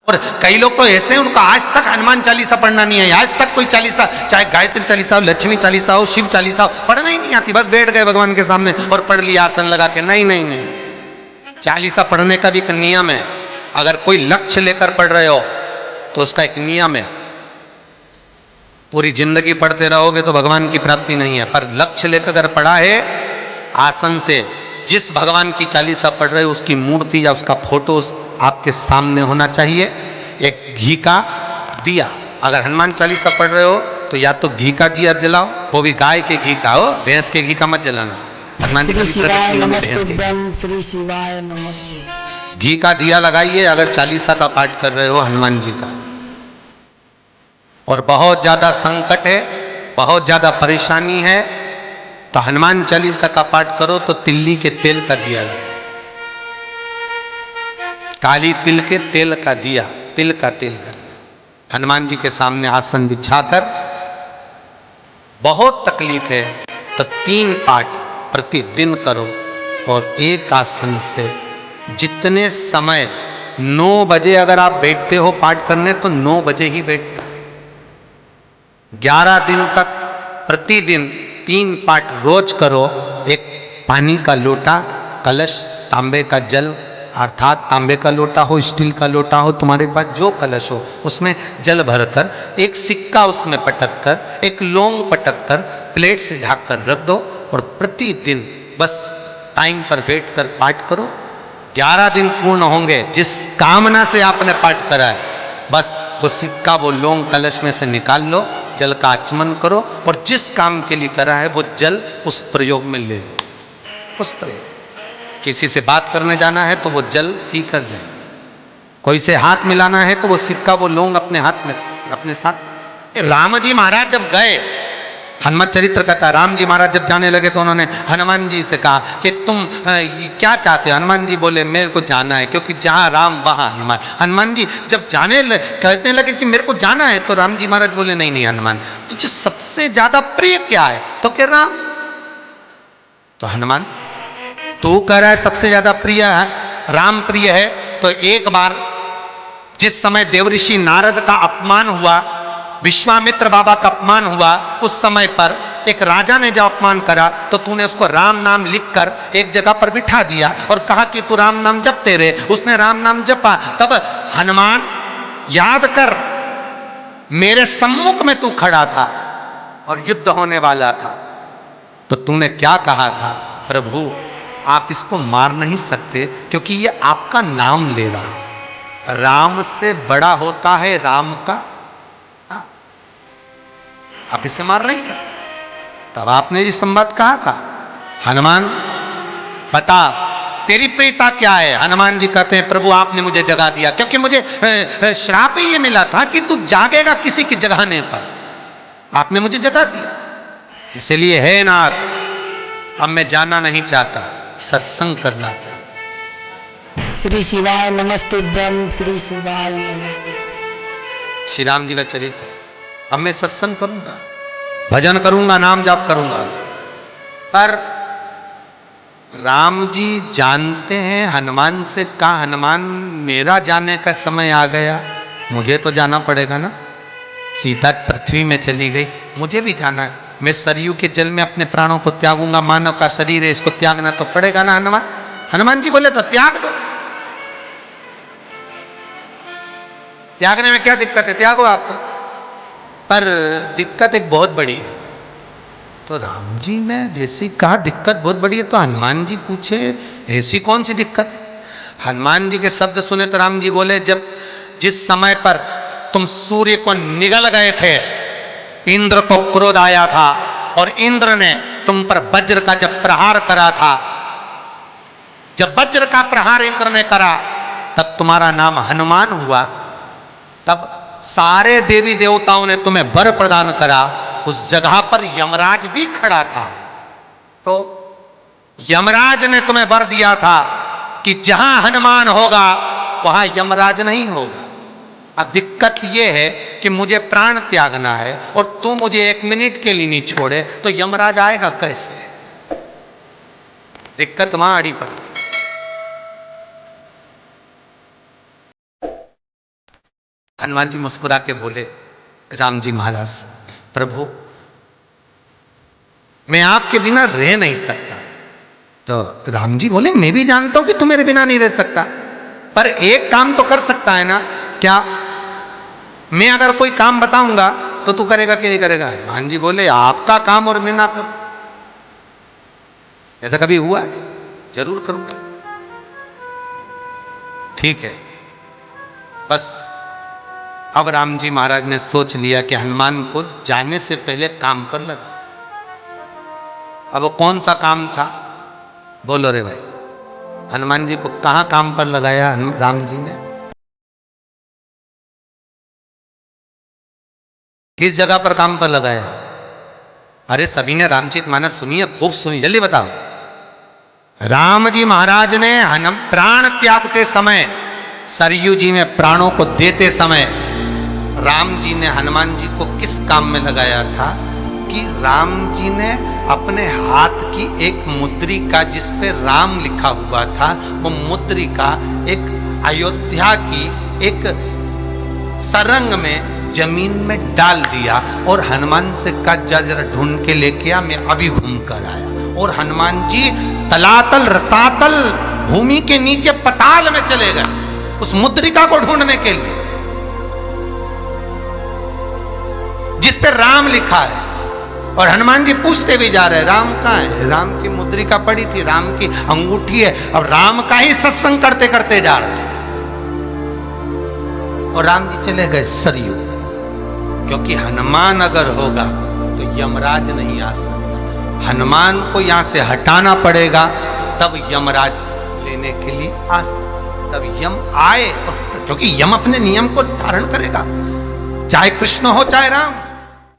और कई लोग तो ऐसे हैं, उनको आज तक हनुमान चालीसा पढ़ना नहीं है, आज तक कोई चालीसा, चाहे गायत्री चालीसा हो, लक्ष्मी चालीसा हो, शिव चालीसा हो, पढ़ना ही नहीं आती। बस बैठ गए भगवान के सामने और पढ़ लिया आसन लगा के। नहीं नहीं नहीं, चालीसा पढ़ने का भी एक नियम है। अगर कोई लक्ष्य लेकर पढ़ रहे हो तो उसका एक नियम है। पूरी जिंदगी पढ़ते रहोगे तो भगवान की प्राप्ति नहीं है, पर लक्ष्य लेकर अगर पढ़ा है आसन से, जिस भगवान की चालीसा पढ़ रहे हो उसकी मूर्ति या उसका फोटो आपके सामने होना चाहिए। एक घी का दिया, अगर हनुमान चालीसा पढ़ रहे हो तो या तो घी का दिया जलाओ, वो भी गाय के घी का हो, भैंस के घी का मत जलाना। हनुमान श्री चालीसा शिवाय भैंस के श्री शिवाय नमस्ते। घी का दिया लगाइए अगर चालीसा का पाठ कर रहे हो हनुमान जी का। और बहुत ज्यादा संकट है, बहुत ज्यादा परेशानी है, तो हनुमान चालीसा का पाठ करो तो तिल्ली के तेल का दिया, काली तिल के तेल का दिया, तिल का तेल का दिया हनुमान जी के सामने आसन बिछाकर। बहुत तकलीफ है तो 3 पाठ प्रतिदिन करो। और एक आसन से जितने समय, 9 बजे अगर आप बैठते हो पाठ करने तो 9 बजे ही बैठना। 11 दिन तक प्रतिदिन 3 पाठ रोज करो। एक पानी का लोटा, कलश, तांबे का जल, अर्थात तांबे का लोटा हो, स्टील का लोटा हो, तुम्हारे पास जो कलश हो उसमें जल भरकर, एक सिक्का उसमें पटक कर, एक लौंग पटक कर प्लेट से ढक कर रख दो और प्रतिदिन बस टाइम पर बैठकर पाठ करो। 11 दिन पूर्ण होंगे, जिस कामना से आपने पाठ करा है बस वो सिक्का, वो लौंग कलश में से निकाल लो, जल का आचमन करो और जिस काम के लिए करा है वो जल उस प्रयोग में ले लो। उस प्रयोग, किसी से बात करने जाना है तो वो जल पी कर जाए, कोई से हाथ मिलाना है तो वो सिक्का, वो लौंग अपने हाथ में अपने साथ। राम जी महाराज जब गए, हनुमत चरित्र कहता है, राम जी महाराज जब जाने लगे तो उन्होंने हनुमान जी से कहा कि तुम क्या चाहते हो? हनुमान जी बोले मेरे को जाना है, क्योंकि जहाँ राम वहाँ हनुमान। हनुमान जी जब कहने लगे कि मेरे को जाना है, तो राम जी महाराज बोले नहीं नहीं हनुमान, तुझे सबसे ज्यादा प्रिय क्या है? तो कह राम। तो हनुमान, तू कह रहा है सबसे ज्यादा प्रिय है, राम प्रिय है, तो एक बार जिस समय देवऋषि नारद का अपमान हुआ, विश्वामित्र बाबा का अपमान हुआ, उस समय पर एक राजा ने जब अपमान करा तो तूने उसको राम नाम लिखकर एक जगह पर बिठा दिया और कहा कि तू राम नाम जपते रहे। उसने राम नाम जपा। तब हनुमान, याद कर, मेरे सम्मुख में तू खड़ा था और युद्ध होने वाला था, तो तूने क्या कहा था? प्रभु आप इसको मार नहीं सकते क्योंकि ये आपका नाम ले रहा है, राम से बड़ा होता है राम का, आप इसे मार नहीं सकते। तब आपने इस संवाद कहा था, हनुमान बता तेरी प्रियता क्या है? हनुमान जी कहते हैं प्रभु आपने मुझे जगा दिया, क्योंकि मुझे श्राप ही ये मिला था कि तू जागेगा किसी की जगाने पर, आपने मुझे जगा दिया, इसलिए है नाथ अब मैं जाना नहीं चाहता, सत्संग करना चाहता। श्री शिवाय नमस्ते ब्रह्म, श्री शिवाय नमस्ते। श्री राम जी का चरित्र। अब मैं सत्संग करूंगा, भजन करूंगा, नाम जाप करूंगा। पर राम जी जानते हैं हनुमान से, कहा हनुमान मेरा जाने का समय आ गया, मुझे तो जाना पड़ेगा ना। सीता पृथ्वी में चली गई, मुझे भी जाना है, मैं सरयू के जल में अपने प्राणों को त्यागूंगा, मानव का शरीर है इसको त्यागना तो पड़ेगा ना हनुमान। हनुमान जी बोले तो त्याग दो, त्यागने में क्या दिक्कत है, त्यागो आप तो। पर दिक्कत एक बहुत बड़ी है। तो राम जी ने जैसी कहा दिक्कत बहुत बड़ी है, तो हनुमान जी पूछे ऐसी कौन सी दिक्कत है? हनुमान जी के शब्द सुने तो राम जी बोले, जब जिस समय पर तुम सूर्य को निगल गए थे, इंद्र को क्रोध आया था और इंद्र ने तुम पर वज्र का जब प्रहार करा था, जब वज्र का प्रहार इंद्र ने करा तब तुम्हारा नाम हनुमान हुआ। तब सारे देवी देवताओं ने तुम्हें वर प्रदान करा, उस जगह पर यमराज भी खड़ा था, तो यमराज ने तुम्हें वर दिया था कि जहां हनुमान होगा वहां यमराज नहीं होगा। अब दिक्कत यह है कि मुझे प्राण त्यागना है और तू मुझे 1 मिनट के लिए नहीं छोड़े तो यमराज आएगा कैसे? दिक्कत वहां अड़ी पड़ी। हनुमान जी मुस्कुरा के बोले राम जी महाराज, प्रभु मैं आपके बिना रह नहीं सकता। तो राम जी बोले मैं भी जानता हूं कि तू मेरे बिना नहीं रह सकता, पर एक काम तो कर सकता है ना। क्या? मैं अगर कोई काम बताऊंगा तो तू करेगा कि नहीं करेगा? हनुमान जी बोले आपका काम और मैं ना करूं, ऐसा कभी हुआ है? जरूर करूंगा। ठीक है। बस अब राम जी महाराज ने सोच लिया कि हनुमान को जाने से पहले काम पर लगा। अब वो कौन सा काम था? बोलो रे भाई। हनुमान जी को कहां काम पर लगाया राम जी ने? किस जगह पर काम पर लगाया? अरे सभी ने रामचरितमानस सुनी है, खूब सुनी, जल्दी बताओ। राम जी महाराज ने प्राण त्यागते समय, सरयू जी में प्राणों को देते समय राम जी ने हनुमान जी को किस काम में लगाया था कि राम जी ने अपने हाथ की एक मुद्रिका जिस पे राम लिखा हुआ था, वो मुद्रिका एक अयोध्या की एक सरंग में जमीन में डाल दिया और हनुमान से कहा जा जरा ढूंढ के लेके आ, मैं अभी घूम कर आया। और हनुमान जी तलातल रसातल भूमि के नीचे पताल में चले गए उस मुद्रिका को ढूंढने के लिए जिस पे राम लिखा है। और हनुमान जी पूछते भी जा रहे राम कहाँ है? राम की मुद्रिका पड़ी थी, राम की अंगूठी है। अब राम का ही सत्संग करते करते जा रहे और राम जी चले गए सरयू, क्योंकि हनुमान अगर होगा तो यमराज नहीं आ सकता। हनुमान को यहां से हटाना पड़ेगा तब यमराज लेने के लिए आ सकता, तब यम आए। और क्योंकि यम अपने नियम को धारण करेगा, चाहे कृष्ण हो चाहे राम।